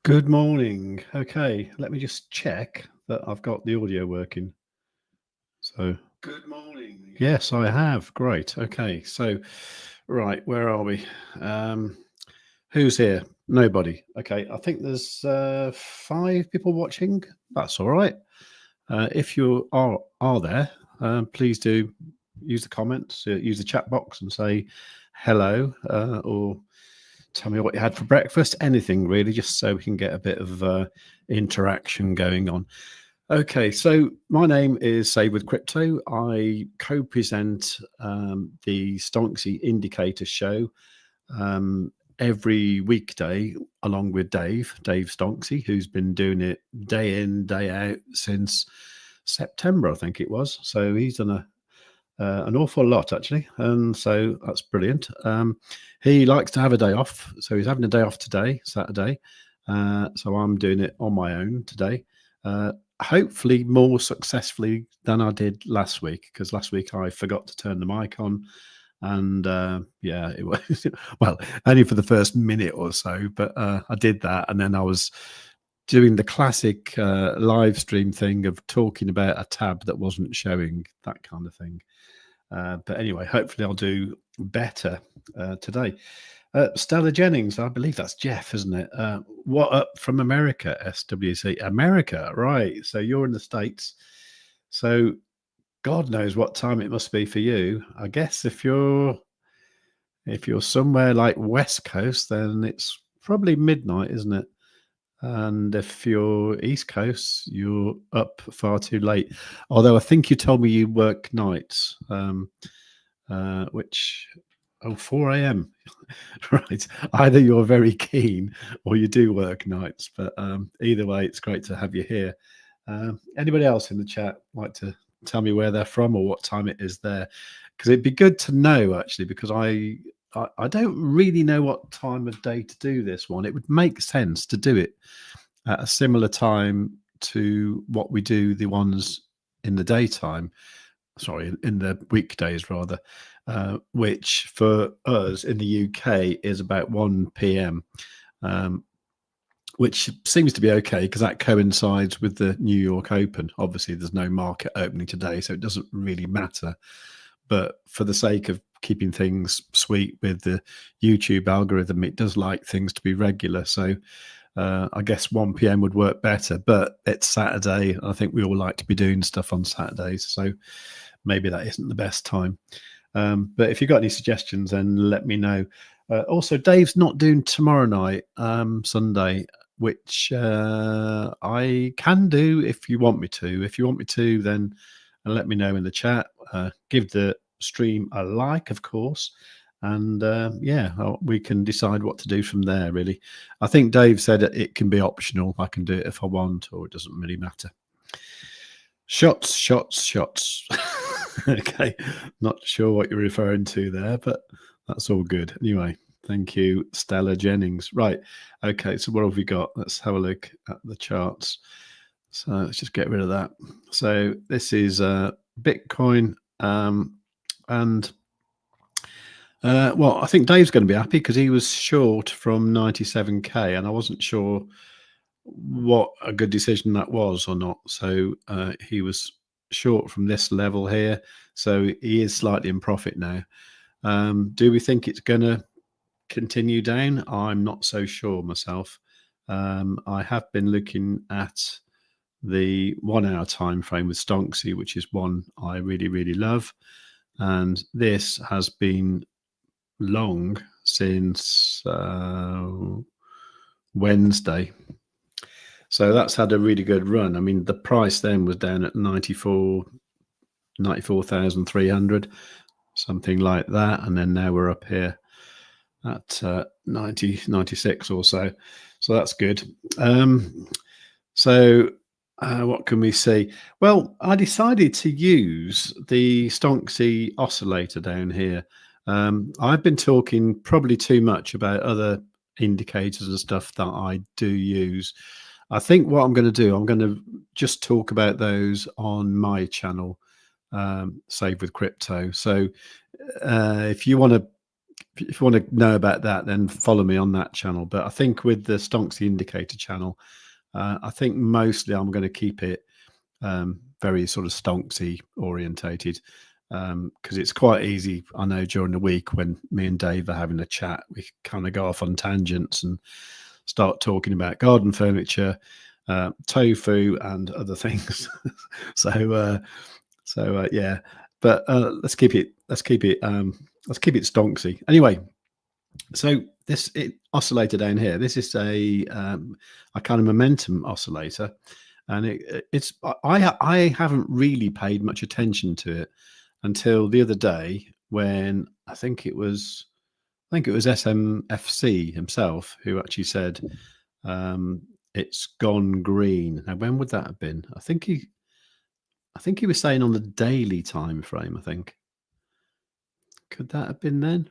Good morning. Okay, let me just check that I've got the audio working. So, good morning. Yes, I have. Great. Okay, so, right, where are we? Who's here? Nobody. Okay, I think there's 5 people watching. That's all right. If you are there, please do use the comments, use the chat box and say hello, or tell me what you had for breakfast, anything really, just so we can get a bit of interaction going on. Okay, so my name is Save with Crypto. I co-present the Stonksy Indicator Show every weekday along with Dave Stonksy, who's been doing it day in, day out since September, I think it was. So he's done an awful lot actually, and so that's brilliant. He likes to have a day off, so he's having a day off today, Saturday. So I'm doing it on my own today, hopefully more successfully than I did last week, because last week I forgot to turn the mic on, and yeah, it was well, only for the first minute or so, but I did that, and then I was doing the classic live stream thing of talking about a tab that wasn't showing, that kind of thing. But anyway, hopefully I'll do better today. Stella Jennings, I believe that's Jeff, isn't it? What up from America, SWC? America, right. So you're in the States. So God knows what time it must be for you. I guess if you're somewhere like West Coast, then it's probably midnight, isn't it? And if you're East Coast, you're up far too late. Although I think you told me you work nights, which 4 a.m. Right. Either you're very keen or you do work nights. But either way, it's great to have you here. Anybody else in the chat like to tell me where they're from or what time it is there? Because it'd be good to know, actually, because I don't really know what time of day to do this one. It would make sense to do it at a similar time to what we do the ones in the daytime. Sorry, in the weekdays rather, which for us in the UK is about 1 p.m. Which seems to be okay because that coincides with the New York Open. Obviously, there's no market opening today, so it doesn't really matter. But for the sake of keeping things sweet with the YouTube algorithm, it does like things to be regular. So I guess 1 p.m. would work better, but it's Saturday. I think we all like to be doing stuff on Saturdays. So maybe that isn't the best time. But if you've got any suggestions, then let me know. Also, Dave's not doing tomorrow night, Sunday, which I can do if you want me to. If you want me to, then let me know in the chat. Give the stream a like, of course. And yeah, we can decide what to do from there, really. I think Dave said it can be optional. I can do it if I want, or it doesn't really matter. Shots. Okay, not sure what you're referring to there, but that's all good. Anyway, thank you, Stella Jennings. Right, okay, so what have we got? Let's have a look at the charts. So let's just get rid of that. So this is Bitcoin, and well, I think Dave's going to be happy because he was short from 97k, and I wasn't sure what a good decision that was or not. So he was short from this level here, so he is slightly in profit now. Do we think it's going to continue down? I'm not so sure myself. I have been looking at the 1 hour time frame with Stonksy, which is one I really love, and this has been long since Wednesday. So that's had a really good run. I mean, the price then was down at 94,300, something like that. And then now we're up here at 96 or so. So that's good. What can we see? Well, I decided to use the Stonksy oscillator down here. I've been talking probably too much about other indicators and stuff that I do use. I think what I'm going to do, I'm going to just talk about those on my channel, Save with Crypto. So if you want to know about that, then follow me on that channel. But I think with the Stonksy indicator channel, I think mostly I'm going to keep it very sort of Stonksy orientated, because it's quite easy. I know during the week when me and Dave are having a chat, we kind of go off on tangents and start talking about garden furniture, tofu, and other things. so yeah. But let's keep it Stonksy. Anyway, so this oscillator down here. This is a kind of momentum oscillator, and I haven't really paid much attention to it until the other day when I think it was SMFC himself who actually said it's gone green. Now, when would that have been? I think he was saying on the daily time frame. I think, could that have been then?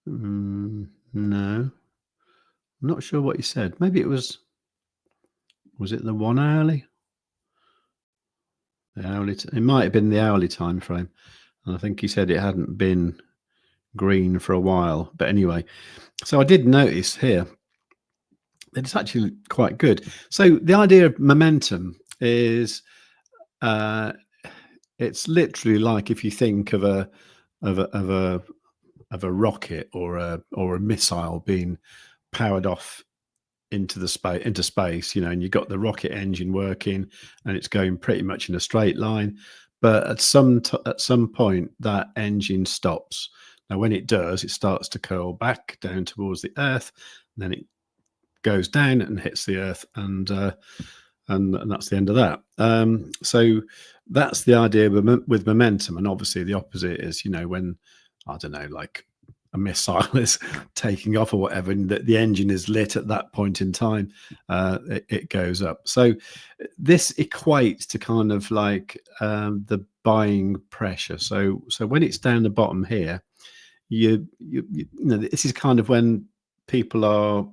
No, I'm not sure what he said. Maybe it was it the 1 hourly? The hourly. It might have been the hourly time frame, and I think he said it hadn't been green for a while. But anyway, so I did notice here that it's actually quite good. So the idea of momentum is it's literally like if you think of a a rocket or a missile being powered off into space, you know, and you've got the rocket engine working and it's going pretty much in a straight line, but at some point that engine stops. Now when it does, it starts to curl back down towards the earth, and then it goes down and hits the earth, and that's the end of that. So that's the idea with momentum. And obviously the opposite is, you know, when, I don't know, like a missile is taking off or whatever, and the engine is lit at that point in time, it goes up. So this equates to kind of like the buying pressure. So when it's down the bottom here, you know, this is kind of when people are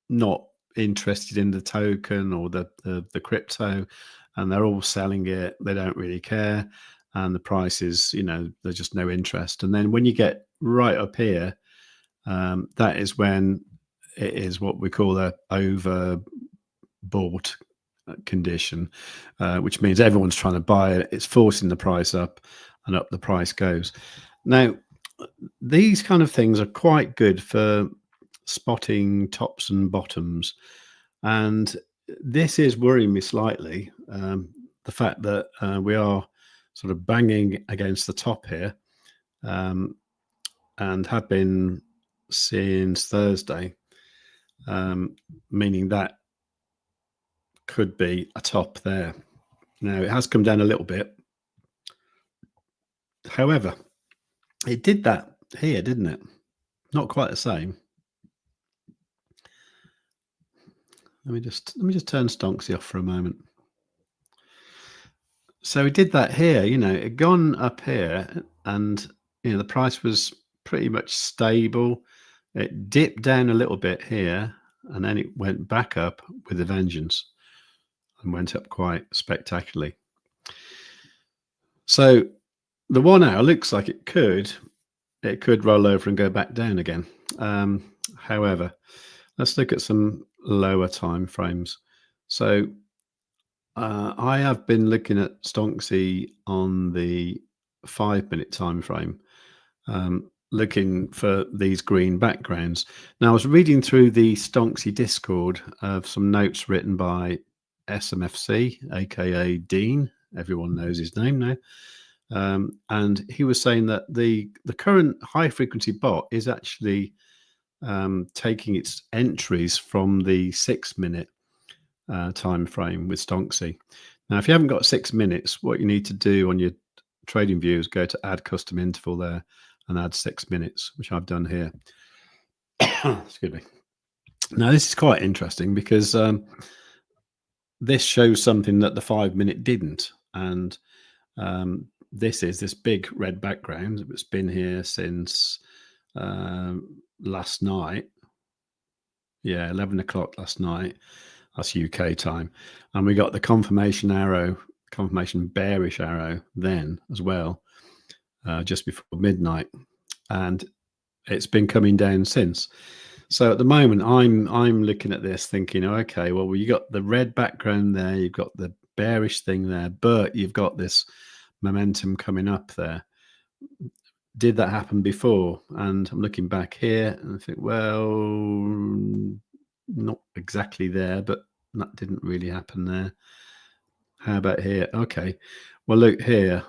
not interested in the token or the crypto, and they're all selling it. They don't really care, and the price is, you know, there's just no interest. And then when you get right up here, that is when it is what we call a overbought condition, which means everyone's trying to buy it. It's forcing the price up, and up the price goes. Now these kind of things are quite good for spotting tops and bottoms, and this is worrying me slightly, the fact that we are sort of banging against the top here, and have been since Thursday, meaning that could be a top there. Now it has come down a little bit, however it did that here, didn't it? Not quite the same. Let me just turn Stonksy off for a moment. So we did that here, you know, it had gone up here, and you know the price was pretty much stable. It dipped down a little bit here, and then it went back up with a vengeance and went up quite spectacularly. So the 1 hour looks like it could roll over and go back down again. However, let's look at some lower time frames. So I have been looking at Stonksy on the 5-minute time frame, looking for these green backgrounds. Now I was reading through the Stonksy Discord of some notes written by SMFC, aka Dean. Everyone knows his name now. And he was saying that the current high frequency bot is actually taking its entries from the 6-minute time frame with Stonksy. Now, if you haven't got 6 minutes, what you need to do on your trading view is go to add custom interval there and add 6 minutes, which I've done here. Excuse me. Now, this is quite interesting because this shows something that the 5-minute didn't. And this is this big red background. It's been here since last night. Yeah, 11 o'clock last night. That's UK time. And we got the confirmation arrow, confirmation bearish arrow then as well, just before midnight. And it's been coming down since. So at the moment, I'm looking at this thinking, okay, well, you got the red background there, you've got the bearish thing there, but you've got this momentum coming up there. Did that happen before? And I'm looking back here and I think, well, not exactly there, but that didn't really happen there. How about here? Okay, well, look here,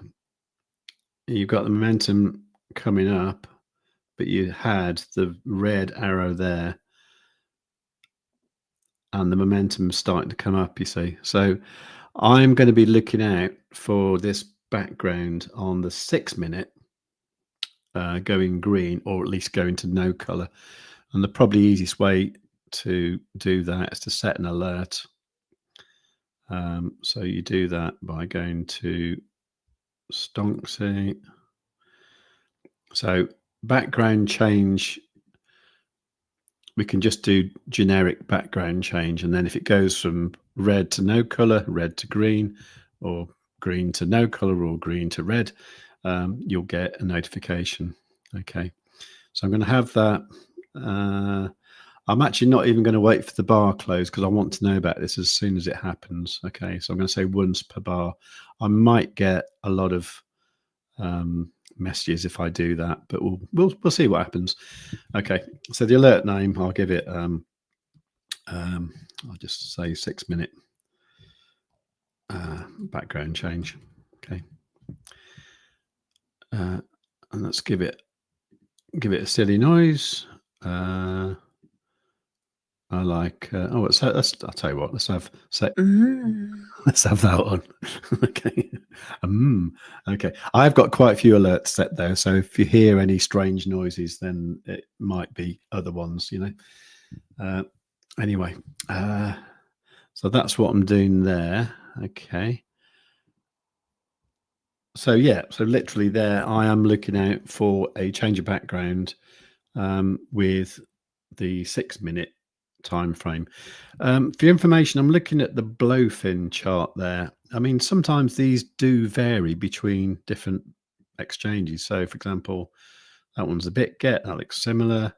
you've got the momentum coming up, but you had the red arrow there and the momentum starting to come up, you see. So I'm going to be looking out for this background on the 6-minute going green, or at least going to no color. And the probably easiest way to do that is to set an alert. So you do that by going to Stonksy. So background change, we can just do generic background change, and then if it goes from red to no color, red to green, or green to no color, or green to red, you'll get a notification. Okay, so I'm going to have that. I'm actually not even going to wait for the bar close because I want to know about this as soon as it happens. Okay, so I'm going to say once per bar. I might get a lot of messages if I do that, but we'll see what happens. Okay, so the alert name, I'll give it I'll just say 6 minute background change. Okay, and let's give it a silly noise. I like I'll tell you what, let's have let's have that on. Okay. Okay, I've got quite a few alerts set there, so if you hear any strange noises, then it might be other ones, you know. Anyway, so that's what I'm doing there. Okay, so yeah, so literally there I am looking out for a change of background with the 6 minute time frame. For your information, I'm looking at the BLOFIN chart there. I mean, sometimes these do vary between different exchanges. So for example, that one's a BitGet, that looks similar.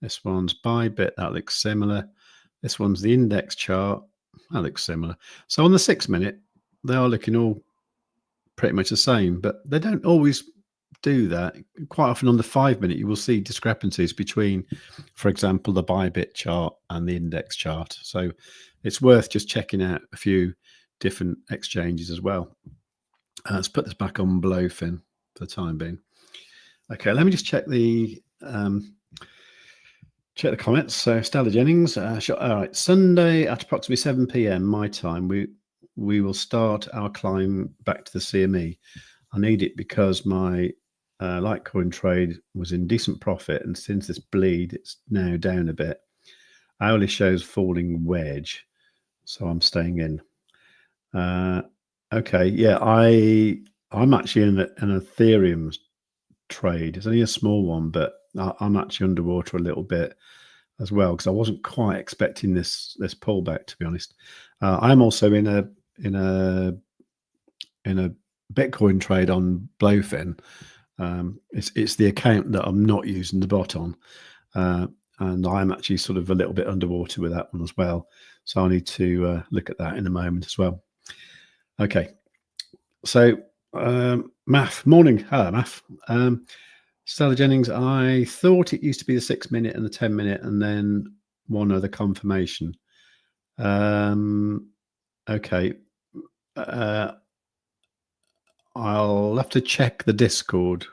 This one's Bybit, that looks similar. This one's the index chart, that looks similar. So on the 6 minute, they are looking all pretty much the same, but they don't always do that. Quite often on the 5 minute, you will see discrepancies between, for example, the Bybit chart and the index chart. So it's worth just checking out a few different exchanges as well. Let's put this back on BLOFIN for the time being. Okay, let me just check the comments. So Stella Jennings, all right, Sunday at approximately 7 p.m. my time, we will start our climb back to the CME. I need it because my Litecoin trade was in decent profit, and since this bleed, it's now down a bit. Hourly shows falling wedge, so I'm staying in. Okay, yeah, I'm actually in an Ethereum trade. It's only a small one, but I'm actually underwater a little bit as well because I wasn't quite expecting this pullback, to be honest. I'm also in a Bitcoin trade on BLOFIN. It's the account that I'm not using the bot on, and I'm actually sort of a little bit underwater with that one as well. So I need to look at that in a moment as well. Okay, so Math, morning. Hello, Math. Stella Jennings, I thought it used to be the 6 minute and the 10 minute and then one other confirmation. Okay. I'll have to check the Discord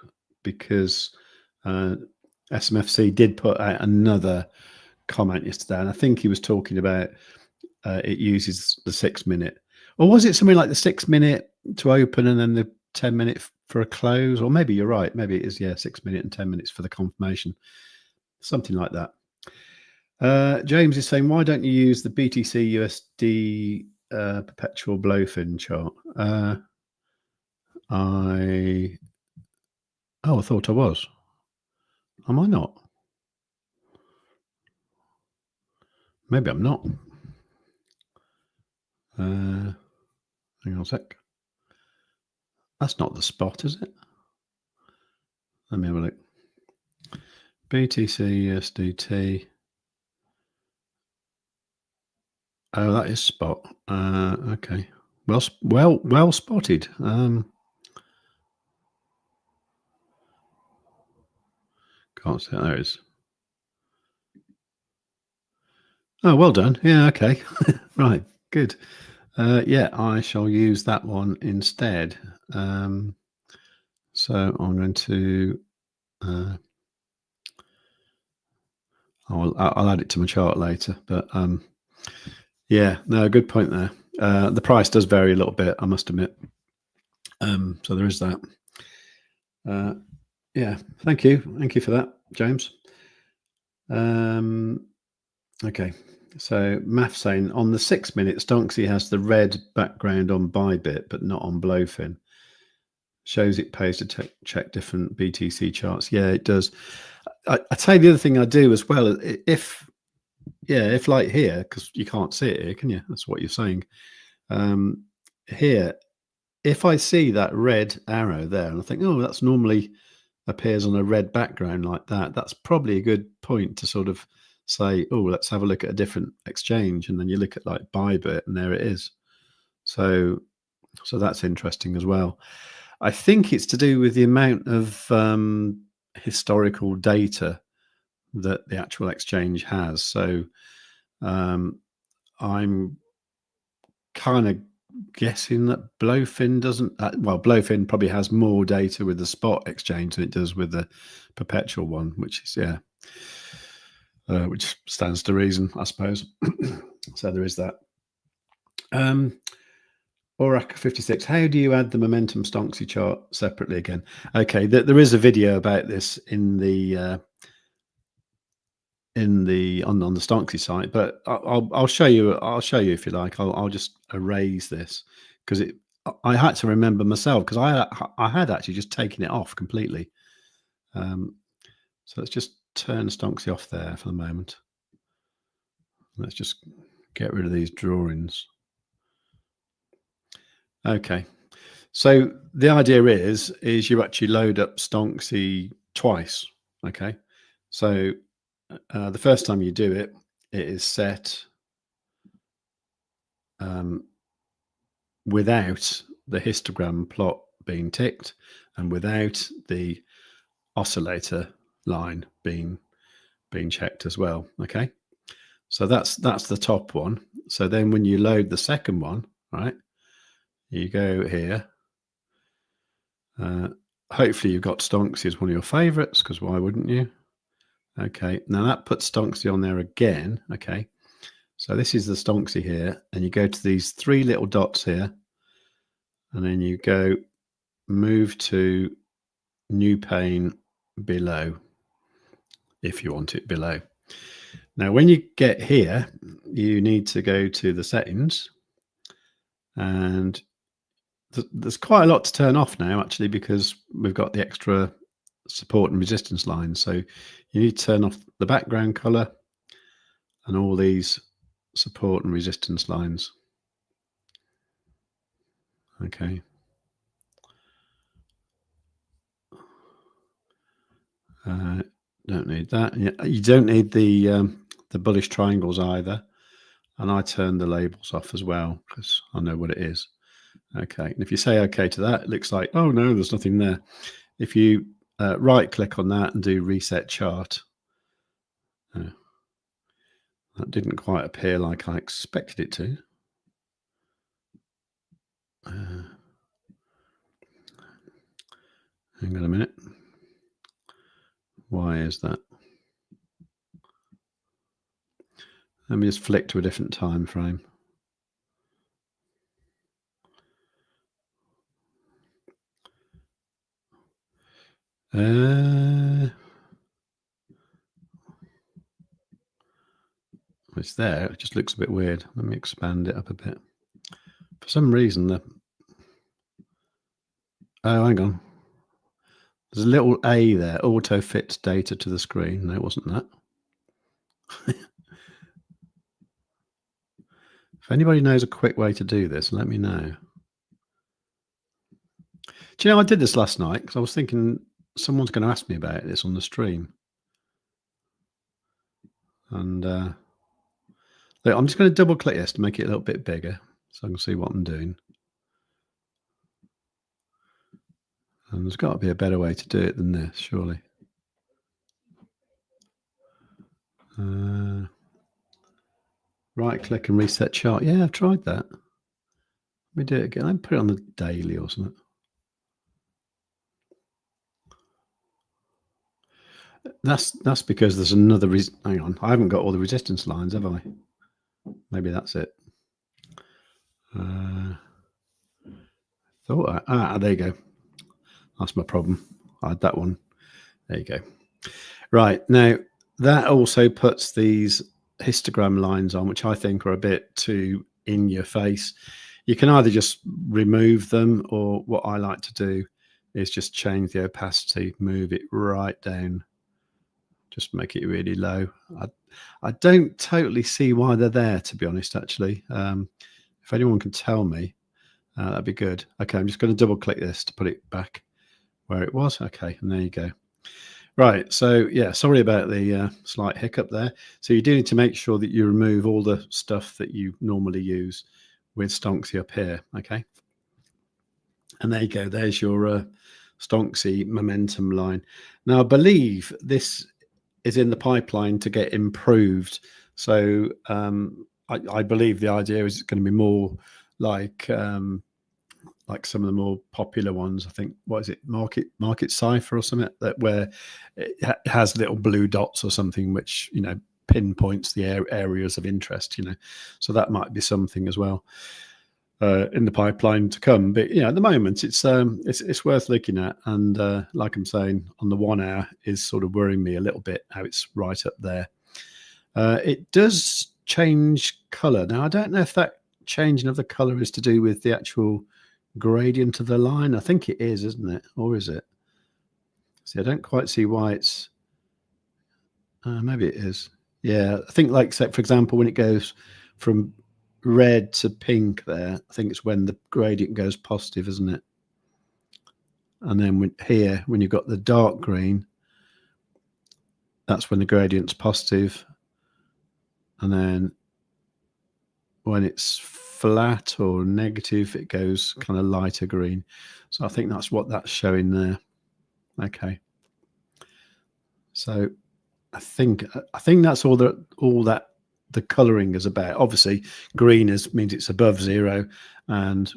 because SMFC did put out another comment yesterday, and I think he was talking about it uses the 6 minute, or was it something like the 6 minute to open and then the 10 minute for a close? Or maybe you're right, maybe it is, yeah, 6 minute and 10 minutes for the confirmation, something like that. James is saying, why don't you use the BTC USD perpetual BLOFIN chart? I thought I was. Am I not? Maybe I'm not. Hang on a sec. That's not the spot, is it? Let me have a look. BTC USDT. Oh, that is spot. Okay. Well spotted. Can't see. There it is. Oh, well done. Yeah. Okay. Right. Good. Yeah, I shall use that one instead. So I'm going to. I'll add it to my chart later, but yeah, no, good point there. The price does vary a little bit, I must admit. So there is that. Yeah, thank you for that, James. Okay, so Math saying on the 6 minute, Stonksy has the red background on Bybit, but not on BLOFIN. Shows it pays to check different BTC charts. Yeah, it does. I tell you the other thing I do as well. If like here, because you can't see it here, can you? That's what you're saying. Here, if I see that red arrow there, and I think, oh, that's normally appears on a red background like that, that's probably a good point to sort of say, oh, let's have a look at a different exchange. And then you look at like Bybit, and there it is. So that's interesting as well. I think it's to do with the amount of historical data that the actual exchange has. So I'm kind of guessing that BLOFIN doesn't. Well, BLOFIN probably has more data with the spot exchange than it does with the perpetual one, which is which stands to reason, I suppose. So there is that. Oracle 56. How do you add the momentum Stonksy chart separately again? Okay, there is a video about this on the Stonksy site, but I'll show you. I'll show you if you like. I'll just erase this because I had to remember myself because I had actually just taken it off completely. So let's just turn Stonksy off there for the moment. Let's just get rid of these drawings. Okay, so the idea is you actually load up Stonksy twice. Okay, so the first time you do it, it is set without the histogram plot being ticked and without the oscillator line being checked as well. Okay, so that's the top one. So then when you load the second one, right, you go here. Hopefully you've got Stonksy as one of your favorites, because why wouldn't you? Okay, now that puts Stonksy on there again. Okay, so this is the Stonksy here, and you go to these three little dots here, and then you go move to new pane below if you want it below. Now when you get here, you need to go to the settings, and there's quite a lot to turn off now actually, because we've got the extra support and resistance lines. So you need to turn off the background color and all these support and resistance lines. Okay. Don't need that. You don't need the bullish triangles either. And I turn the labels off as well because I know what it is. Okay. And if you say okay to that, it looks like, oh no, there's nothing there. If you right click on that and do reset chart, that didn't quite appear like I expected it to. Hang on a minute. Why is that? Let me just flick to a different time frame. It's there. It just looks a bit weird. Let me expand it up a bit. For some reason, oh, hang on. There's a little A there. Auto fits data to the screen. No, it wasn't that. If anybody knows a quick way to do this, let me know. Do you know, I did this last night because I was thinking someone's going to ask me about this on the stream. And look, I'm just going to double click this to make it a little bit bigger so I can see what I'm doing. And there's got to be a better way to do it than this, surely. Right click and reset chart. Yeah, I've tried that. Let me do it again. I'll put it on the daily or something. That's because there's another hang on. I haven't got all the resistance lines, have I? Maybe that's it. There you go. That's my problem. I had that one. There you go. Right, now that also puts these histogram lines on, which I think are a bit too in your face. You can either just remove them, or what I like to do is just change the opacity, move it right down, just make it really low. I don't totally see why they're there, to be honest, actually. If anyone can tell me, that'd be good. Okay, I'm just going to double click this to put it back where it was. Okay, and there you go. Right, so yeah, sorry about the slight hiccup there. So you do need to make sure that you remove all the stuff that you normally use with Stonksy up here, okay? And there you go. There's your Stonksy momentum line. Now, I believe this is in the pipeline to get improved. So I believe the idea is it's going to be more like some of the more popular ones. I think, what is it, Market Cipher or something, that where it has little blue dots or something, which pinpoints the areas of interest. So that might be something as well in the pipeline to come. But at the moment it's worth looking at, and like I'm saying, on the 1 hour is sort of worrying me a little bit how it's right up there. It does change color. Now I don't know if that changing of the color is to do with the actual gradient of the line. I think it is, isn't it? Or is it? See, I don't quite see why it's maybe it is. Yeah, I think, like, say, for example, when it goes from red to pink there, I think it's when the gradient goes positive, isn't it? And then when you've got the dark green, that's when the gradient's positive. And then when it's flat or negative, it goes kind of lighter green. So I think that's what that's showing there. Okay. So I think that's all that the colouring is about. Obviously, green means it's above zero, and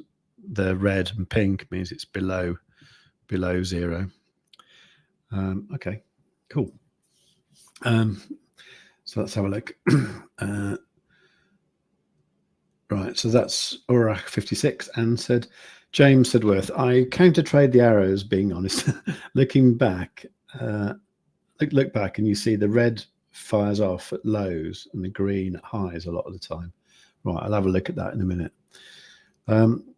the red and pink means it's below zero. Okay, cool. So let's have a look. Right, so that's Urach 56 and said, James Sedworth, I counter trade the arrows, being honest. Looking back, look back and you see the red fires off at lows and the green at highs a lot of the time. Right, I'll have a look at that in a minute. When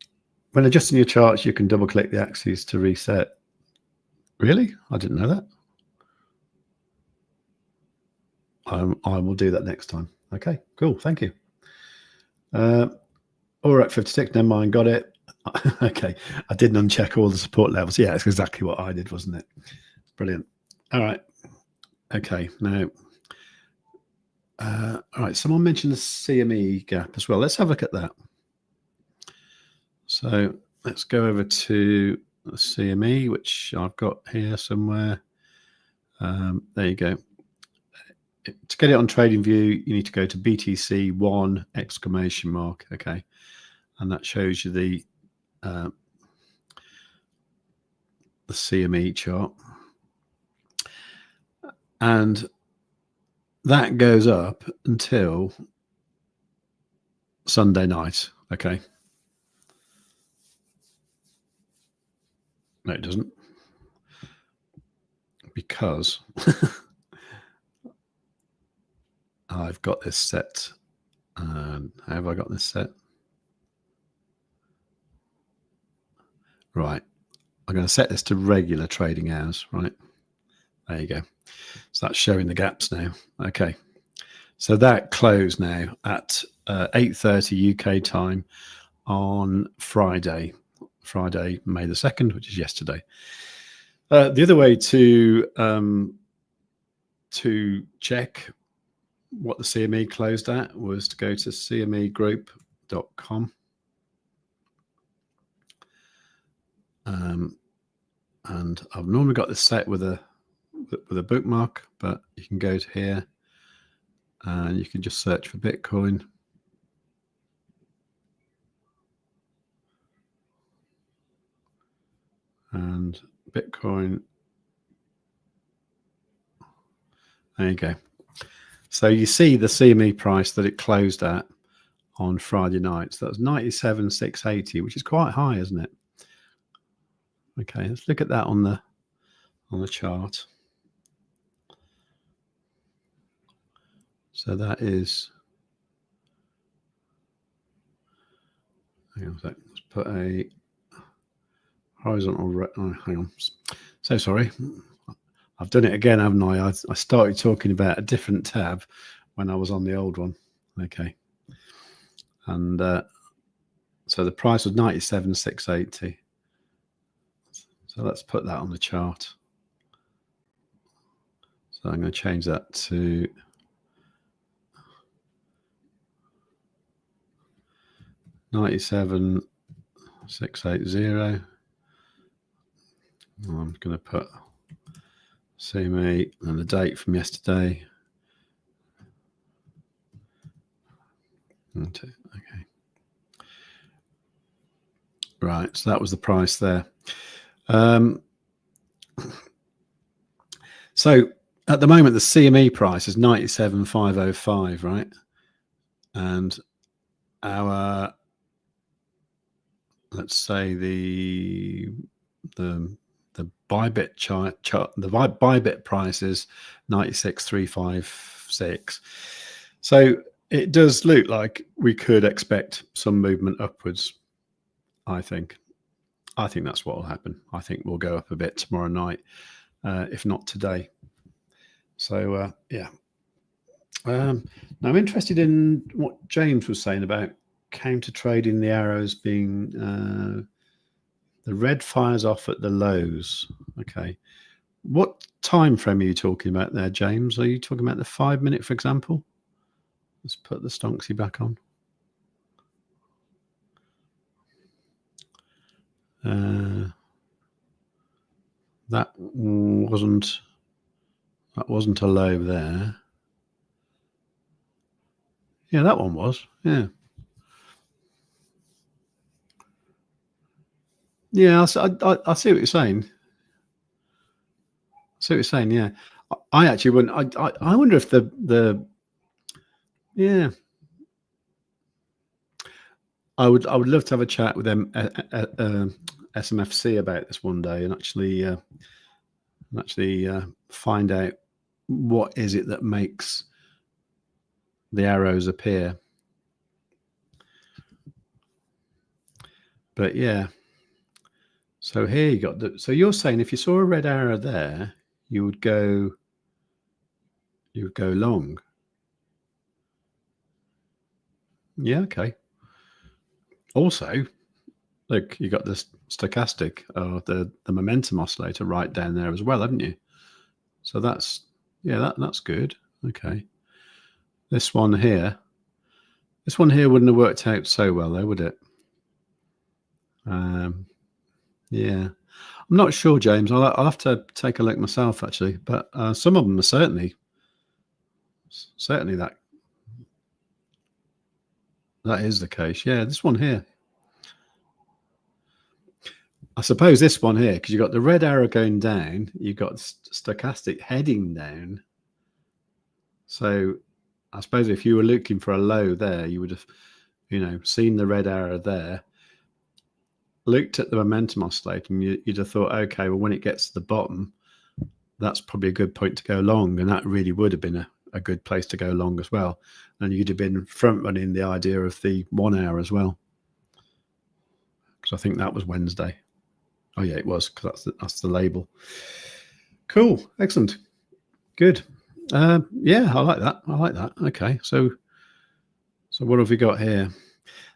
adjusting your charts, you can double click the axes to reset. Really? I didn't know that. I will do that next time. Okay, cool. Thank you. All right, 56. Never mind. Got it. Okay. I didn't uncheck all the support levels. Yeah, it's exactly what I did, wasn't it? Brilliant. All right. Okay. Now, all right. Someone mentioned the CME gap as well. Let's have a look at that. So let's go over to the CME, which I've got here somewhere. There you go. To get it on TradingView, you need to go to BTC1 exclamation mark. Okay. And that shows you the CME chart. And that goes up until Sunday night. Okay. No, it doesn't. Because I've got this set. How have I got this set? Right. I'm going to set this to regular trading hours, right? There you go. So that's showing the gaps now. Okay. So that closed now at 8:30 UK time on Friday, May the 2nd, which is yesterday. The other way to check what the CME closed at was to go to cmegroup.com. And I've normally got this set with a bookmark, but you can go to here and you can just search for Bitcoin. And Bitcoin, there you go. So you see the CME price that it closed at on Friday night. So that's 97,680, which is quite high, isn't it? Okay, let's look at that on the chart. So that is, hang on a sec, let's put a horizontal, hang on. So sorry. I've done it again, haven't I? I started talking about a different tab when I was on the old one. Okay. And so the price was 97,680. So let's put that on the chart. So I'm going to change that to 97,680. I'm going to put CME and the date from yesterday. Okay. Right, so that was the price there. So at the moment, the CME price is 97,505, right? And our, let's say the Bybit chart, the Bybit price is 96,356. So it does look like we could expect some movement upwards. I think that's what will happen. I think we'll go up a bit tomorrow night, if not today. So yeah. Now I'm interested in what James was saying about counter trading the arrows being the red fires off at the lows. Okay, what time frame are you talking about there, James? Are you talking about the 5 minute, for example? Let's put the Stonksy back on. That wasn't a low there. Yeah, that one was. Yeah. Yeah, I see what you're saying. I see what you're saying. Yeah, I actually wouldn't. I wonder if the yeah. I would love to have a chat with them SMFC about this one day and actually find out what is it that makes the arrows appear. But yeah, so here you got so you're saying if you saw a red arrow there, you would go long. Yeah, okay. Also, look, you got this stochastic or the momentum oscillator right down there as well, haven't you? So that's, yeah, that's good. Okay. This one here wouldn't have worked out so well though, would it? Yeah, I'm not sure, James. I'll have to take a look myself actually, but some of them are certainly that is the case. Yeah, this one here. I suppose this one here, because you've got the red arrow going down, you've got stochastic heading down. So I suppose if you were looking for a low there, you would have, seen the red arrow there, looked at the momentum oscillator, and you'd have thought, okay, well, when it gets to the bottom, that's probably a good point to go long. And that really would have been a good place to go long as well. And you'd have been front running the idea of the 1 hour as well. Because I think that was Wednesday. Oh yeah, it was, because that's the label. Cool, excellent, good. Yeah, I like that. Okay, so what have we got here?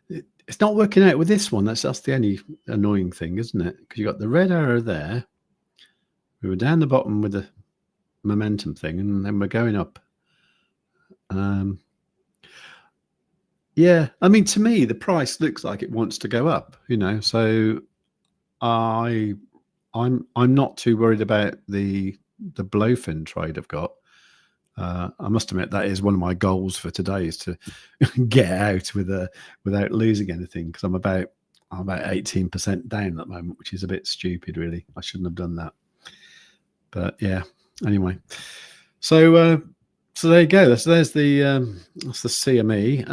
It's not working out with this one. That's the only annoying thing, isn't it? Because you got the red arrow there. We were down the bottom with the momentum thing, and then we're going up. Yeah, I mean, to me, the price looks like it wants to go up. So I'm not too worried about the BLOFIN trade I've got. I must admit that is one of my goals for today, is to get out without losing anything, because I'm about 18% down at the moment, which is a bit stupid, really. I shouldn't have done that. But yeah, anyway. So there you go. So there's that's the CME.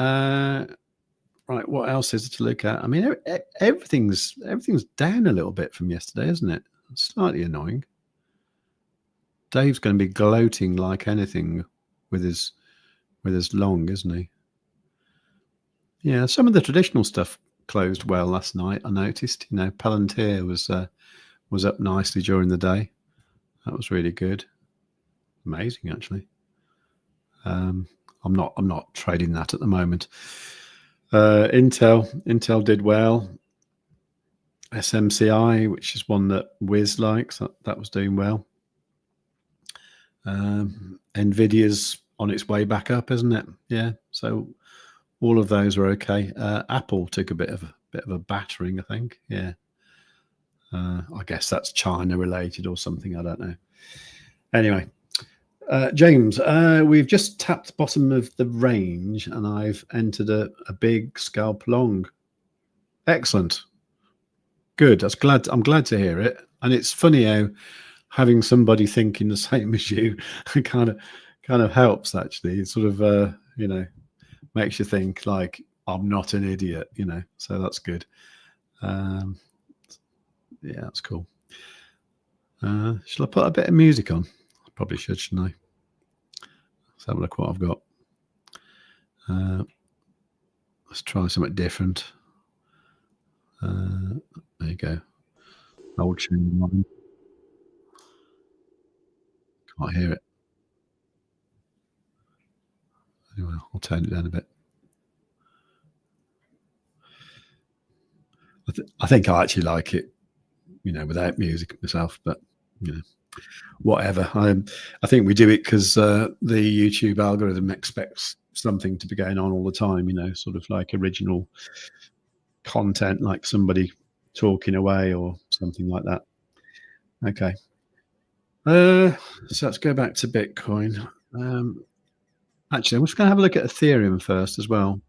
Right, what else is to look at? I mean, everything's down a little bit from yesterday, isn't it? It's slightly annoying. Dave's going to be gloating like anything with his long, isn't he? Yeah, some of the traditional stuff closed well last night. I noticed. Palantir was up nicely during the day. That was really good. Amazing, actually. I'm not trading that at the moment. Intel did well. SMCI, which is one that Wiz likes, that was doing well. Nvidia's on its way back up, isn't it? Yeah. So all of those are okay. Apple took a bit of a battering, I think. Yeah. I guess that's China related or something. I don't know. Anyway, James, we've just tapped the bottom of the range and I've entered a big scalp long. Excellent. Good. I'm glad to hear it. And it's funny how having somebody thinking the same as you kind of helps, actually. It sort of makes you think like I'm not an idiot, so that's good. Yeah, that's cool. Shall I put a bit of music on? I probably should, shouldn't I? Let's have a look what I've got. Let's try something different. There you go. Old tune. Can't hear it. Anyway, I'll turn it down a bit. I think I actually like it, without music myself, but whatever. I think we do it because the YouTube algorithm expects something to be going on all the time, sort of like original content, like somebody talking away or something like that. Okay. So let's go back to Bitcoin. Actually, I'm just going to have a look at Ethereum first as well.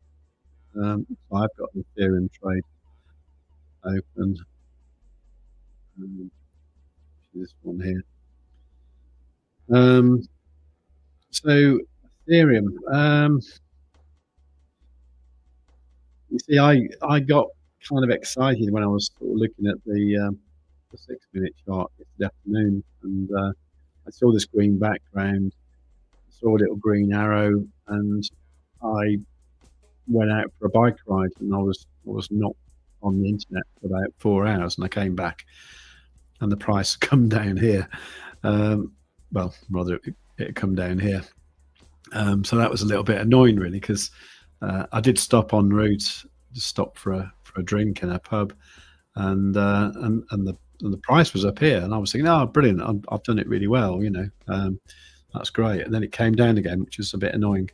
I've got the Ethereum trade open. This one here. So Ethereum. You see, I got kind of excited when I was sort of looking at the 6-minute chart yesterday afternoon, and I saw this green background, saw a little green arrow, and I went out for a bike ride, and I was not on the internet for about 4 hours, and I came back, and the price come down here. Well, rather it come down here. So that was a little bit annoying, really, because I did stop en route, to stop for a drink in a pub, and the price was up here, and I was thinking, oh, brilliant, I've done it really well, that's great. And then it came down again, which is a bit annoying.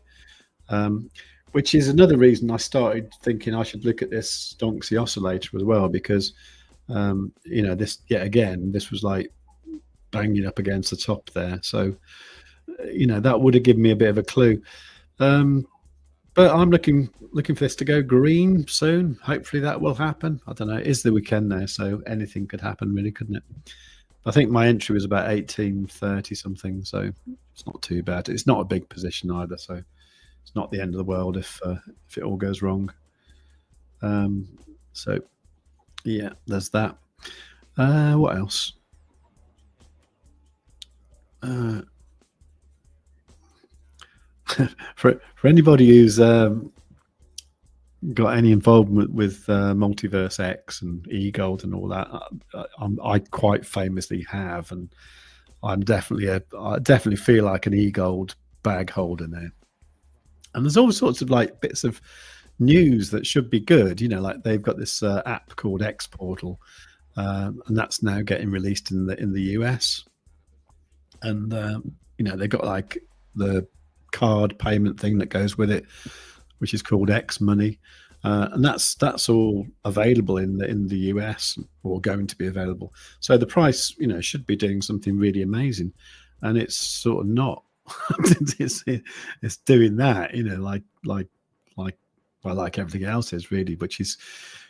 Which is another reason I started thinking I should look at this Stonksy oscillator as well, because this yet again, this was like banging up against the top there, so that would have given me a bit of a clue. But I'm looking for this to go green soon. Hopefully that will happen. I don't know. It is the weekend now, so anything could happen, really, couldn't it? I think my entry was about 1830 something, so it's not too bad. It's not a big position either, so it's not the end of the world if it all goes wrong. So yeah, there's that. What else? For anybody who's got any involvement with Multiverse X and eGold and all that, I quite famously have, and I definitely feel like an eGold bag holder now. And there's all sorts of like bits of news that should be good, like they've got this app called X Portal, and that's now getting released in the US, and they've got like the card payment thing that goes with it, which is called X Money, and that's all available in the US, or going to be available. So the price, should be doing something really amazing, and it's sort of not. it's doing that, like everything else is, really, which is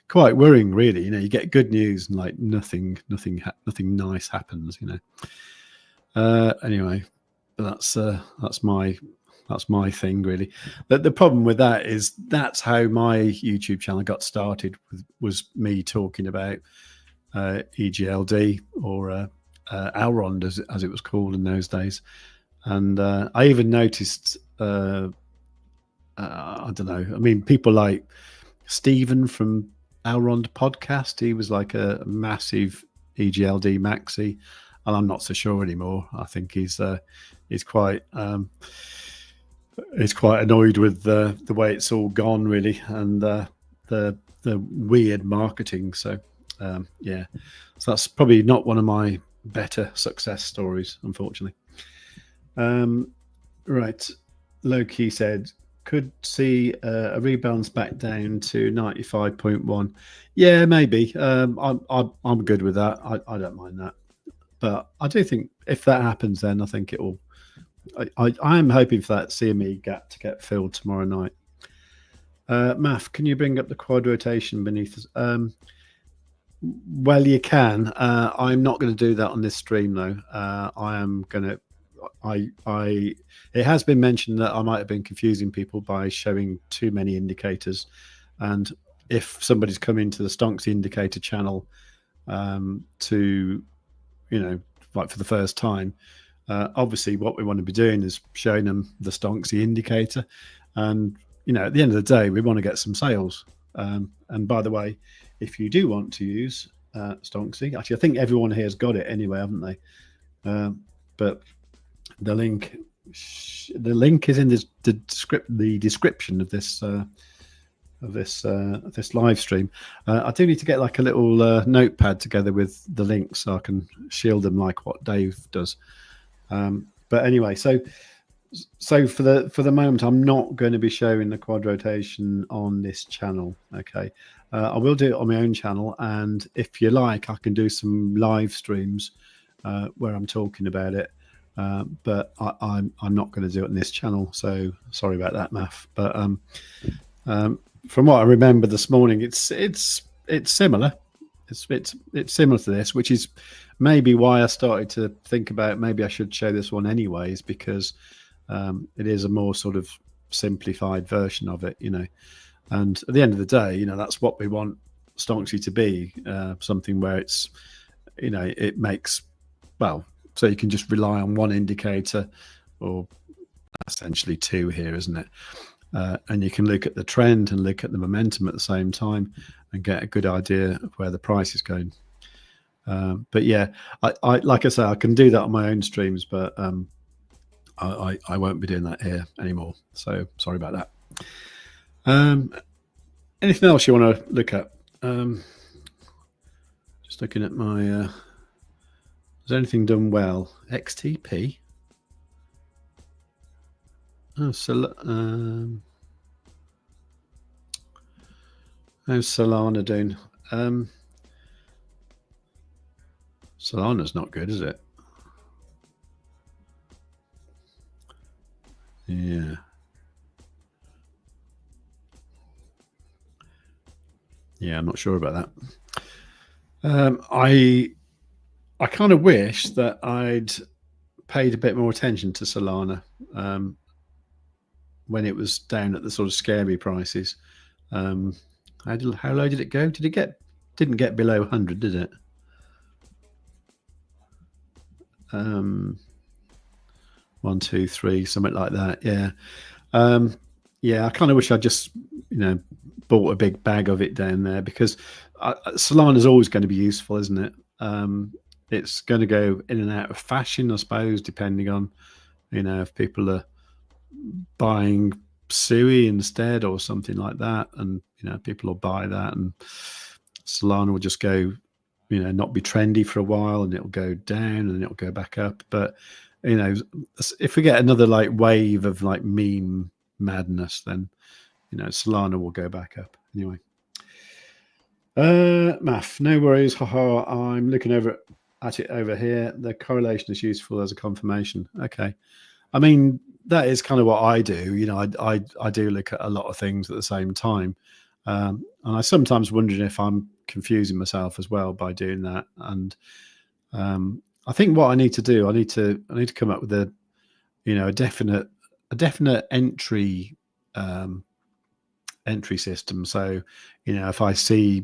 quite worrying, really. You get good news and like nothing nice happens. Anyway, that's my thing, really. But the problem with that is that's how my YouTube channel got started, was me talking about EGLD, or Elrond as it was called in those days. And I even noticed, I don't know, I mean, people like Stephen from Elrond podcast, he was like a massive EGLD maxi, and I'm not so sure anymore. I think he's quite annoyed with the way it's all gone, really, and the weird marketing. So yeah, so that's probably not one of my better success stories, unfortunately. Right, Loki said, could see a rebounds back down to 95.1. Yeah, maybe. I'm good with that. I don't mind that. But I do think if that happens, then I think it will. I am hoping for that CME gap to get filled tomorrow night. Maf, can you bring up the quad rotation beneath us? Well, you can. I'm not going to do that on this stream, though. I am going to. It has been mentioned that I might have been confusing people by showing too many indicators, and if somebody's come into the Stonksy indicator channel to, like for the first time, obviously what we want to be doing is showing them the Stonksy indicator, and at the end of the day, we want to get some sales. And by the way, if you do want to use Stonksy, actually, I think everyone here has got it anyway, haven't they? But the link is in the description of this live stream. I do need to get like a little notepad together with the links so I can shield them like what Dave does. But anyway, so for the moment, I'm not going to be showing the quad rotation on this channel. Okay, I will do it on my own channel, and if you like, I can do some live streams where I'm talking about it. But I'm not going to do it on this channel, so sorry about that, Math. But from what I remember this morning, it's similar. It's similar to this, which is maybe why I started to think about maybe I should show this one anyways, because it is a more sort of simplified version of it, And at the end of the day, that's what we want Stonksy to be, something where it's, it makes, so you can just rely on one indicator, or essentially two here, isn't it? And you can look at the trend and look at the momentum at the same time and get a good idea of where the price is going. But yeah, I like I say, I can do that on my own streams, but I won't be doing that here anymore. So sorry about that. Anything else you want to look at? Just looking at my... has anything done well? XTP? Oh, so how's Solana doing? Solana's not good, is it? Yeah. Yeah, I'm not sure about that. I kind of wish that I'd paid a bit more attention to Solana when it was down at the sort of scary prices. How low did it go? Didn't get below 100, did it? 1, 2, 3, something like that. Yeah. Yeah, I kind of wish I just, bought a big bag of it down there, because Solana is always going to be useful, isn't it? It's going to go in and out of fashion, I suppose, depending on, if people are buying Sui instead or something like that, and people will buy that, and Solana will just go, not be trendy for a while, and it'll go down and it'll go back up. But if we get another like wave of like meme madness, then Solana will go back up anyway. Math, no worries. Haha, I'm looking at it over here. The correlation is useful as a confirmation. Okay. I mean, that is kind of what I do. I do look at a lot of things at the same time. And I sometimes wonder if I'm confusing myself as well by doing that. And I think what I need to do, I need to come up with a definite entry system. So, if I see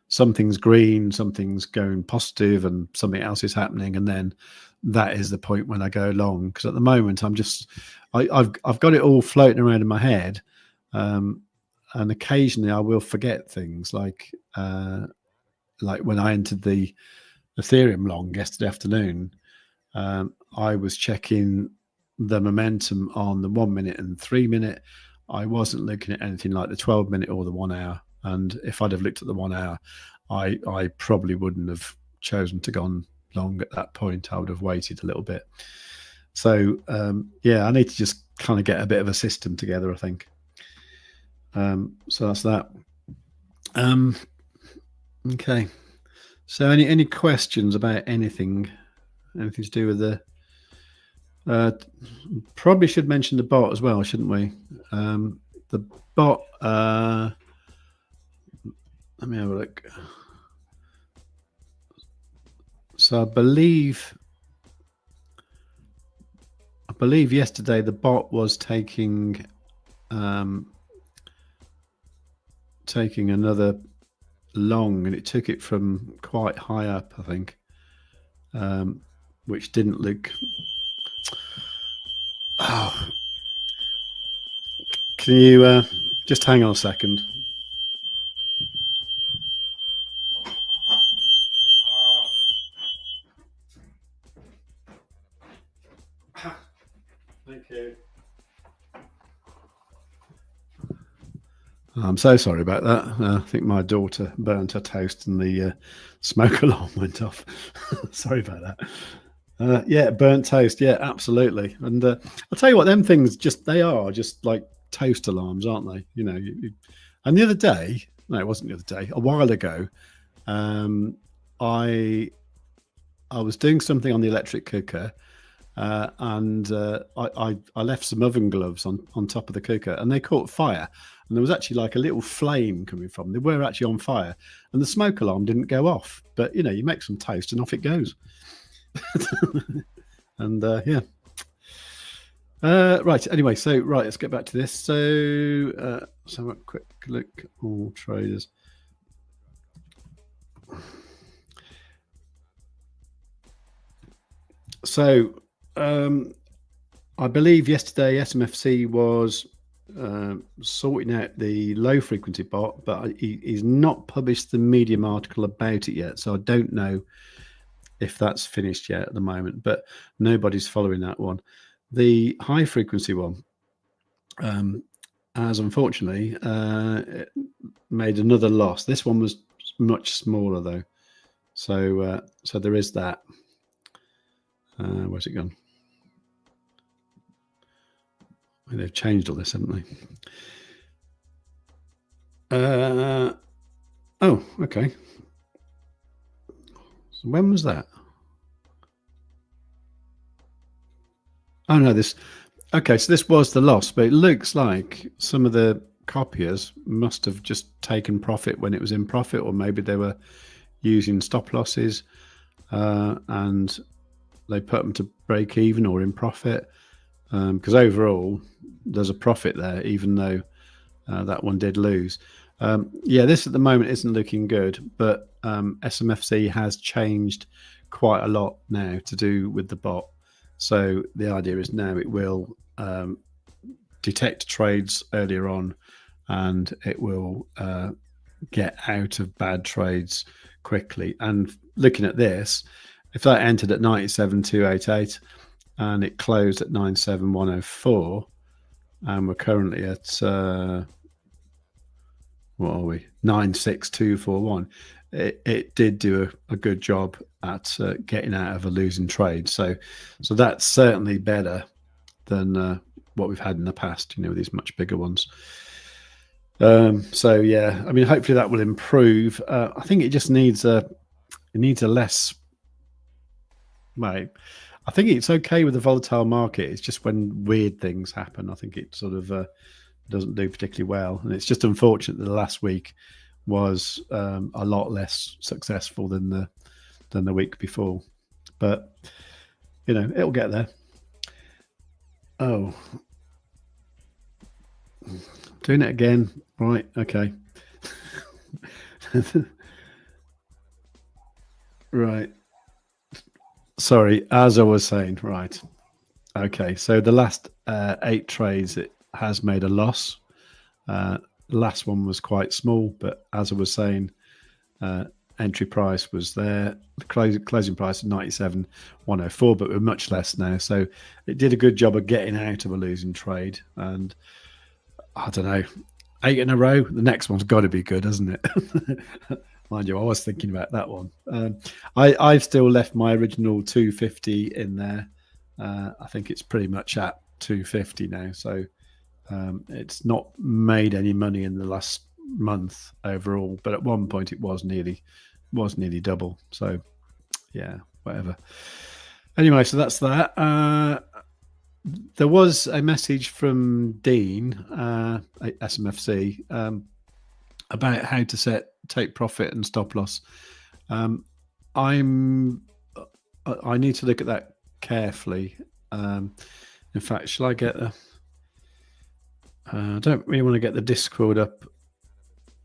something's green, something's going positive, and something else is happening, and then that is the point when I go long. Because at the moment, I've got it all floating around in my head, and occasionally I will forget things like when I entered the Ethereum long yesterday afternoon. I was checking the momentum on the 1 minute and 3 minute. I wasn't looking at anything like the 12 minute or the 1 hour. And if I'd have looked at the 1 hour, I probably wouldn't have chosen to gone long at that point. I would have waited a little bit. So yeah, I need to just kind of get a bit of a system together, I think. So that's that. Okay. So any questions about anything to do with the? Probably should mention the bot as well, shouldn't we? The bot. Let me have a look. So I believe yesterday the bot was taking another long, and it took it from quite high up, I think, which didn't look. Oh, can you just hang on a second? Thank you. I'm so sorry about that. I think my daughter burnt her toast and the smoke alarm went off. Sorry about that. Yeah, burnt toast. Yeah, absolutely. And I'll tell you what, them things they are just like toast alarms, aren't they? You know. And the other day, no, it wasn't the other day. A while ago, I was doing something on the electric cooker. And I left some oven gloves on top of the cooker, and they caught fire. And there was actually like a little flame coming from them. They were actually on fire, and the smoke alarm didn't go off. But you know, you make some toast, and off it goes. And yeah. Right. Anyway, so let's get back to this. So so a quick look at all traders. So I believe yesterday SMFC was sorting out the low frequency bot, but he's not published the Medium article about it yet. So I don't know if that's finished yet at the moment, but nobody's following that one. The high frequency one has unfortunately made another loss. This one was much smaller though. So so there is that. Where's it gone? They've changed all this, haven't they? Oh, okay. So when was that? Oh no, this. Okay, so this was the loss, but it looks like some of the copiers must have just taken profit when it was in profit, or maybe they were using stop losses, and they put them to break even or in profit. Because overall, there's a profit there, even though that one did lose. Yeah, this at the moment isn't looking good, but SMFC has changed quite a lot now to do with the bot. So the idea is now it will detect trades earlier on, and it will get out of bad trades quickly. And looking at this, if that entered at 97,288 and it closed at 97,104, and we're currently at what are we, 96,241, it did do a good job at getting out of a losing trade. So that's certainly better than what we've had in the past, you know, these much bigger ones. So yeah, I mean, hopefully that will improve. I think it just needs a less. Right. I think it's okay with the volatile market. It's just when weird things happen, I think it sort of doesn't do particularly well. And it's just unfortunate that the last week was a lot less successful than the week before. But you know, it'll get there. Oh, doing it again. Right. Okay. Right. Sorry, as I was saying, right. Okay, so the last 8 trades, it has made a loss. The last one was quite small, but as I was saying, entry price was there. The closing price of 97,104, but we're much less now. So it did a good job of getting out of a losing trade. And I don't know, 8 in a row. The next one's got to be good, hasn't it? Mind you, I was thinking about that one. I've still left my original 250 in there. I think it's pretty much at 250 now. So It's not made any money in the last month overall, but at one point it was nearly double. So yeah, whatever. Anyway, so that's that. There was a message from Dean at SMFC about how to take profit and stop loss. I need to look at that carefully. In fact, shall I get the? I don't really want to get the Discord up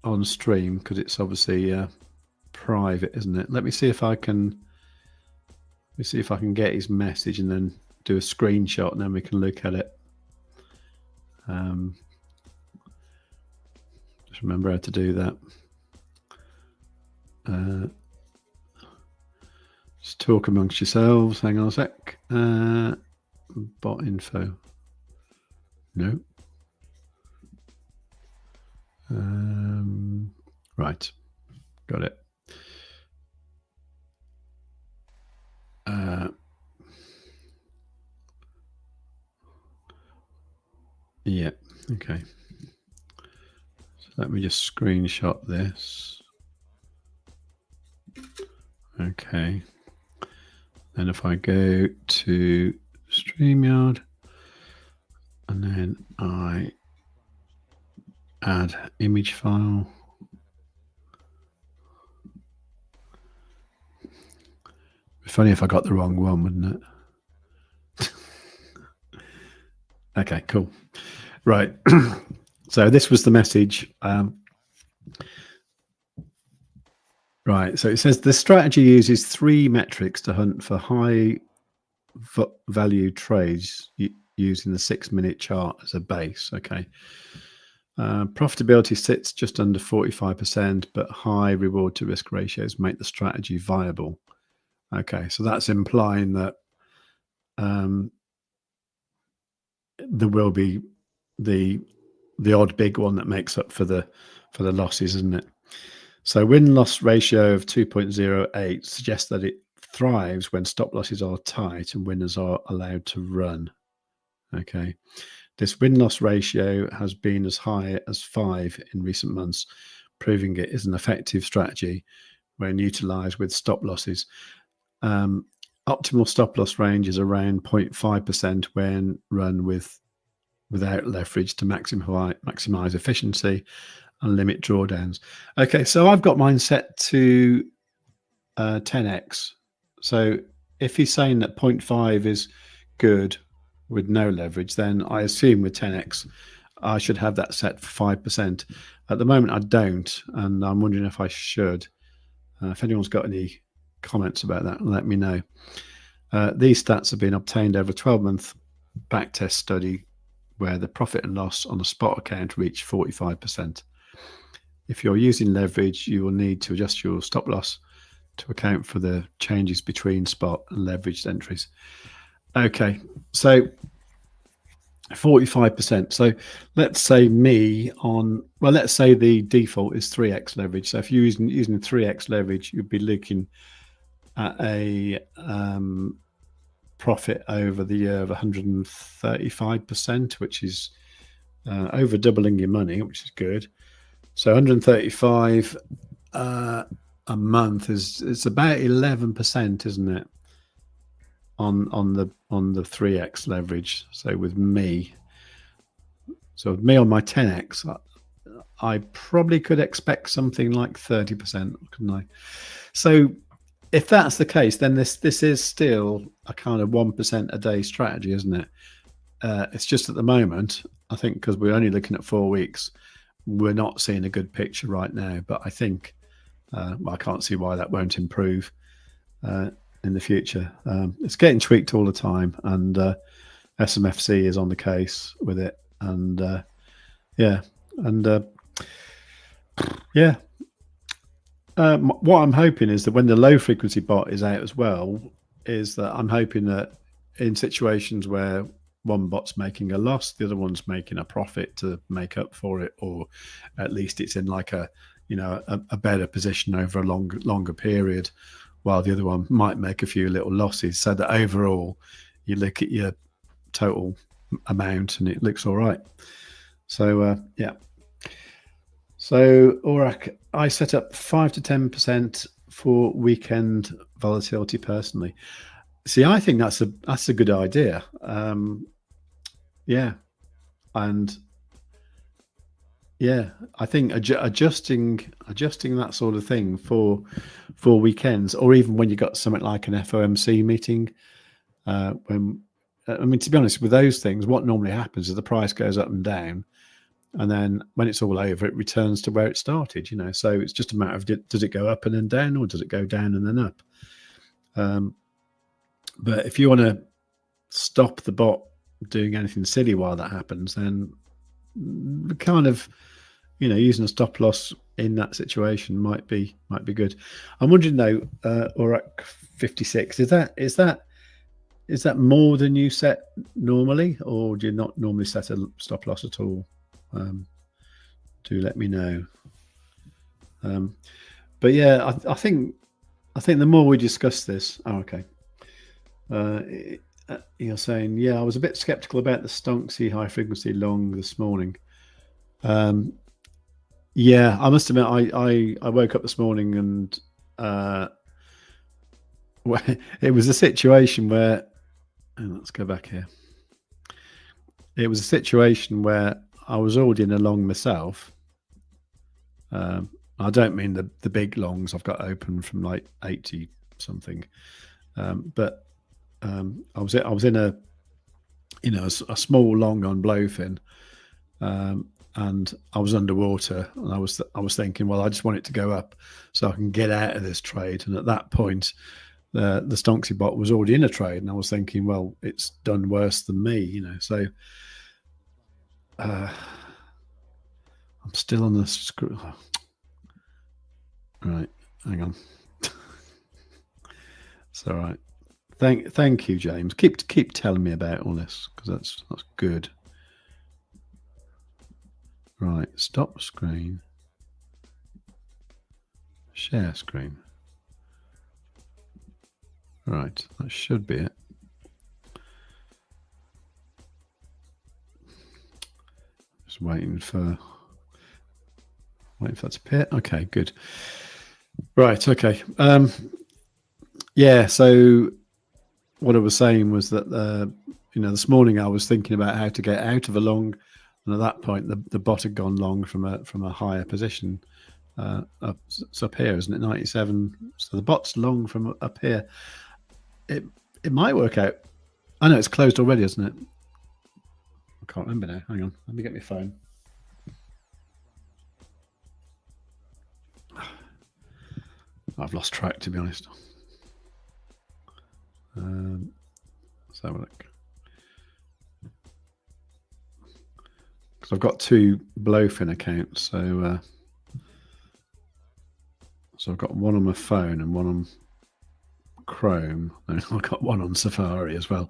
on stream because it's obviously private, isn't it? Let me see if I can. Let me see if I can get his message and then do a screenshot, and then we can look at it. Just remember how to do that. Just talk amongst yourselves. Hang on a sec. Bot info. No. Right. Got it. Yeah. Okay. So let me just screenshot this. Okay. And if I go to StreamYard and then I add image file. It'd be funny if I got the wrong one, wouldn't it? Okay, cool. Right. So this was the message. Right. So it says the strategy uses 3 metrics to hunt for high value trades using the 6-minute chart as a base. Okay. Profitability sits just under 45%, but high reward to risk ratios make the strategy viable. Okay. So that's implying that there will be the odd big one that makes up for the losses, isn't it? So win-loss ratio of 2.08 suggests that it thrives when stop losses are tight and winners are allowed to run. Okay. This win-loss ratio has been as high as 5 in recent months, proving it is an effective strategy when utilized with stop losses. Optimal stop loss range is around 0.5% when run without leverage to maximize efficiency and limit drawdowns. Okay, so I've got mine set to 10x. So if he's saying that 0.5 is good with no leverage, then I assume with 10x I should have that set for 5%. At the moment I don't, and I'm wondering if I should. If anyone's got any comments about that, let me know. These stats have been obtained over a 12-month backtest study where the profit and loss on a spot account reached 45%. If you're using leverage, you will need to adjust your stop loss to account for the changes between spot and leveraged entries. Okay, so 45%. So let's say let's say the default is 3x leverage. So if you're using 3x leverage, you'd be looking at a profit over the year of 135%, which is over doubling your money, which is good. So 135 a month it's about 11%, isn't it? On the 3x leverage. So with me on my 10x, I probably could expect something like 30%, couldn't I? So if that's the case, then this is still a kind of 1% a day strategy, isn't it? It's just at the moment, I think, because we're only looking at 4 weeks, we're not seeing a good picture right now. But I think I can't see why that won't improve in the future. It's getting tweaked all the time, and SMFC is on the case with it. And what I'm hoping is that when the low frequency bot is out as well, is that I'm hoping that in situations where one bot's making a loss, the other one's making a profit to make up for it, or at least it's in like a better position over a longer period, while the other one might make a few little losses, so that overall you look at your total amount and it looks all right. So yeah. So Aurak, I set up 5 to 10% for weekend volatility personally. See, I think that's a good idea. Yeah, and yeah, I think adjusting that sort of thing for weekends, or even when you got something like an FOMC meeting, when I mean, to be honest, with those things, what normally happens is the price goes up and down, and then when it's all over, it returns to where it started. So it's just a matter of does it go up and then down, or does it go down and then up? But if you want to stop the bot doing anything silly while that happens, then kind of using a stop loss in that situation might be good. I'm wondering though, Aurak 56, is that more than you set normally, or do you not normally set a stop loss at all? Do let me know. But yeah, I think the more we discuss this, okay. You're saying, yeah, I was a bit skeptical about the Stonksy high frequency long this morning. Yeah, I must admit, I woke up this morning and it was a situation where, let's go back here. It was a situation where I was already in a long myself. I don't mean the big longs I've got open from like 80 something, but I was in a a small long on BLOFIN, and I was underwater, and I was thinking, well, I just want it to go up so I can get out of this trade. And at that point, the Stonksy bot was already in a trade, and I was thinking, well, it's done worse than me, So I'm still on the screw. Right, hang on. It's all right. Thank you, James. Keep telling me about all this, because that's good. Right, stop screen. Share screen. Right, that should be it. Just waiting for that to appear. Okay, good. Right, okay. Yeah, so what I was saying was that this morning I was thinking about how to get out of a long, and at that point the bot had gone long from a higher position. It's up here, isn't it? 97. So the bot's long from up here. It might work out. I know it's closed already, isn't it? I can't remember now. Hang on, let me get my phone. I've lost track, to be honest. Let's have a look. Because I've got two BLOFIN accounts, so I've got one on my phone and one on Chrome, and I've got one on Safari as well,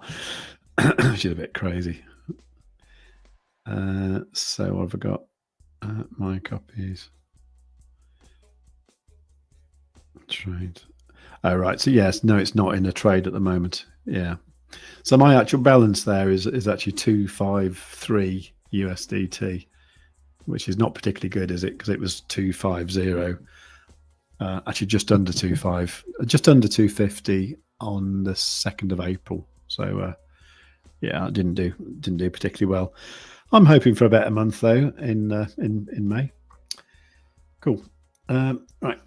which is a bit crazy. So I've got my copies. Trade. Oh, right. So yes, no, it's not in a trade at the moment. Yeah. So my actual balance there is actually 253 USDT, which is not particularly good, is it? Because it was 250. Actually, just under 250 on the 2nd of April. So yeah, I didn't do particularly well. I'm hoping for a better month though in May. Cool. Right.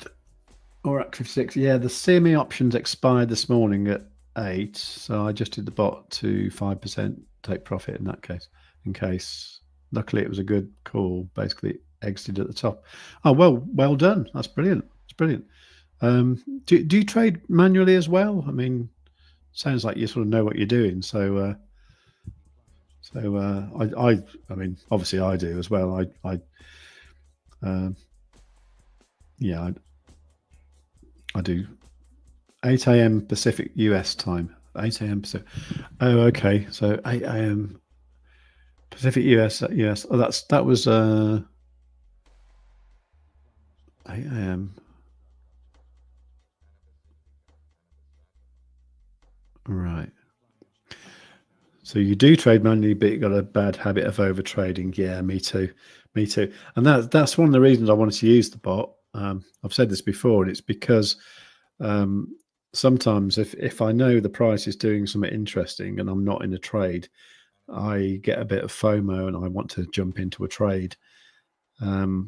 Aurak 56. Yeah, the CME options expired this morning at 8, so I adjusted the bot to 5% take profit in that case. In case, luckily, it was a good call. Basically, exited at the top. Oh, well done. That's brilliant. It's brilliant. Do you trade manually as well? I mean, sounds like you sort of know what you're doing. So I mean, obviously I do as well. I do 8 a.m. Pacific US time. 8 a.m. Pacific. Oh, okay. So 8 a.m. Pacific US. Oh, that was 8 a.m. Right. So you do trade manually, but you got a bad habit of over trading. Yeah, me too. Me too. And that's one of the reasons I wanted to use the bot. I've said this before, and it's because sometimes if I know the price is doing something interesting and I'm not in a trade, I get a bit of FOMO and I want to jump into a trade. Yeah,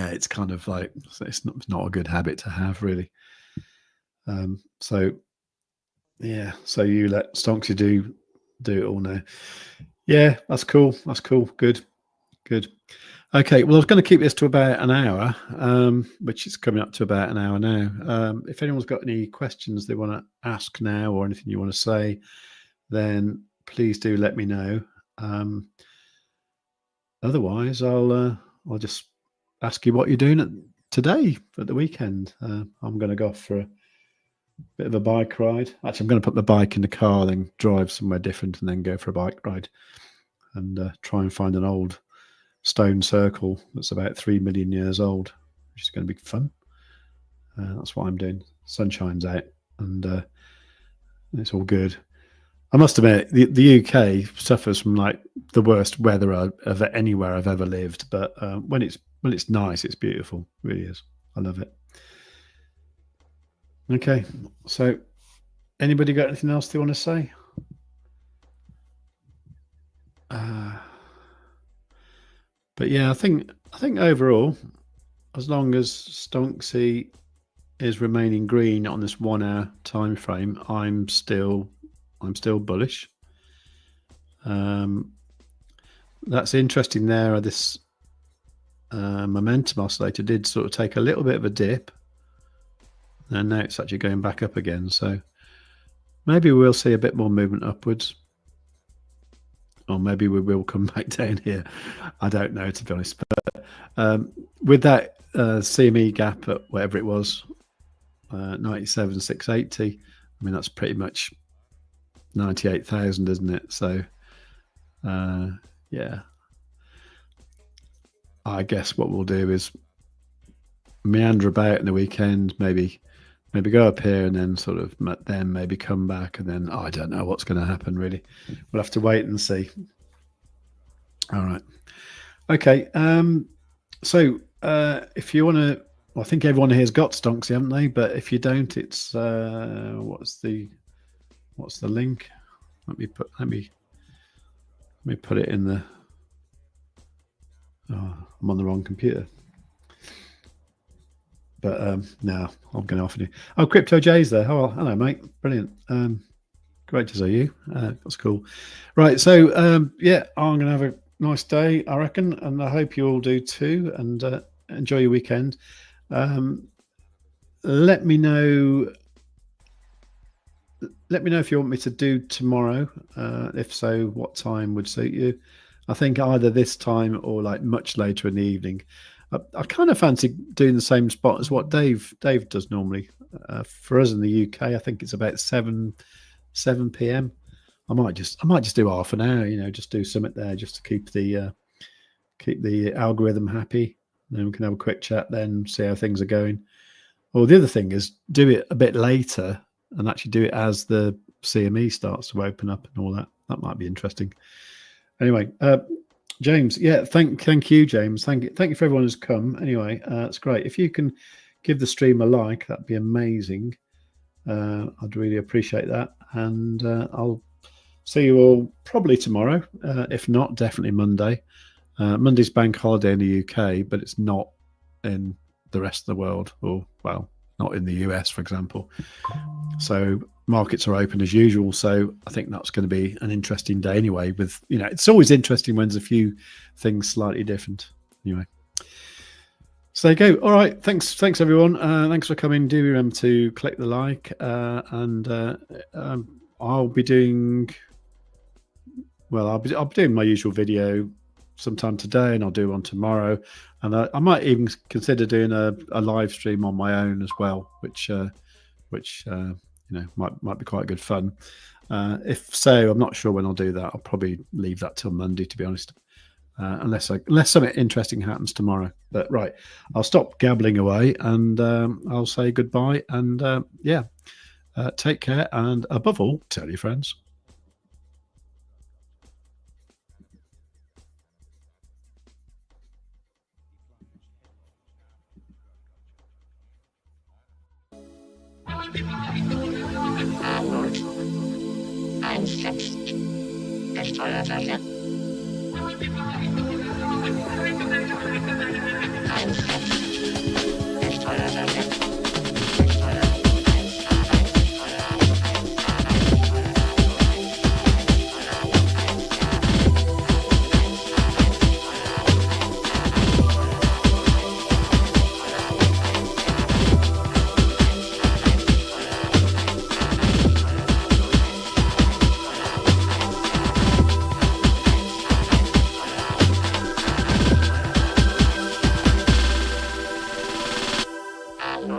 it's kind of like, it's not a good habit to have, really. So yeah, so you let Stonksy do it all now. Yeah, that's cool. That's cool. Good. Okay, well, I was going to keep this to about an hour, which is coming up to about an hour now. If anyone's got any questions they want to ask now or anything you want to say, then please do let me know. Otherwise, I'll just ask you what you're doing today at the weekend. I'm going to go off for a bit of a bike ride. Actually, I'm going to put the bike in the car, then drive somewhere different, and then go for a bike ride and try and find an old stone circle that's about 3 million years old, which is going to be fun. That's what I'm doing. Sunshine's out and it's all good. I must admit, the UK suffers from like the worst weather of anywhere I've ever lived, but when it's nice, it's beautiful. It really is. I love it. Okay, so anybody got anything else they want to say? But yeah, I think overall, as long as Stonksy is remaining green on this 1 hour time frame, I'm still bullish. That's interesting there. This momentum oscillator did sort of take a little bit of a dip, and now it's actually going back up again. So maybe we'll see a bit more movement upwards, or maybe we will come back down here. I don't know, to be honest. But with that CME gap at whatever it was, 97,680, I mean, that's pretty much 98,000, isn't it? So yeah, I guess what we'll do is meander about in the weekend, maybe go up here and then sort of then maybe come back, and then I don't know what's going to happen, really. We'll have to wait and see. All right. Okay. So if you want to, well, I think everyone here's got Stonksy, haven't they? But if you don't, it's what's the link? Let me put it in the. Oh, I'm on the wrong computer. But no, I'm going to offer you. Oh, Crypto J's there. Oh, hello, mate. Brilliant. Great to see you. That's cool. Right. So yeah, I'm going to have a nice day, I reckon, and I hope you all do too. And enjoy your weekend. Let me know. Let me know if you want me to do tomorrow. If so, what time would suit you? I think either this time or like much later in the evening. I kind of fancy doing the same spot as what Dave does normally. For us in the UK, I think it's about 7 p.m. I might just do half an hour, just do something there just to keep the algorithm happy. Then we can have a quick chat, then see how things are going. Or the other thing is do it a bit later and actually do it as the CME starts to open up and all that. That might be interesting. Anyway, James, yeah, thank you, James. Thank you for everyone who's come. Anyway, it's great. If you can give the stream a like, that'd be amazing. I'd really appreciate that. And I'll see you all probably tomorrow. If not, definitely Monday. Monday's bank holiday in the UK, but it's not in the rest of the world, or well, not in the US, for example. So markets are open as usual. So I think that's going to be an interesting day anyway. With it's always interesting when there's a few things slightly different. Anyway, so there you go. All right, thanks everyone. Thanks for coming. Do remember to click the like, and I'll be doing. Well, I'll be doing my usual video sometime today, and I'll do one tomorrow, and I might even consider doing a live stream on my own as well, which might be quite good fun. If so, I'm not sure when I'll do that. I'll probably leave that till Monday, to be honest, unless something interesting happens tomorrow. But right, I'll stop gabbling away and I'll say goodbye. And take care, and above all, tell your friends.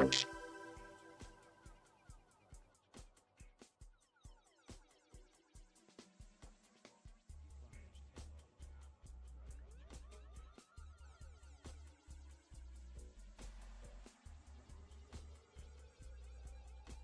Out.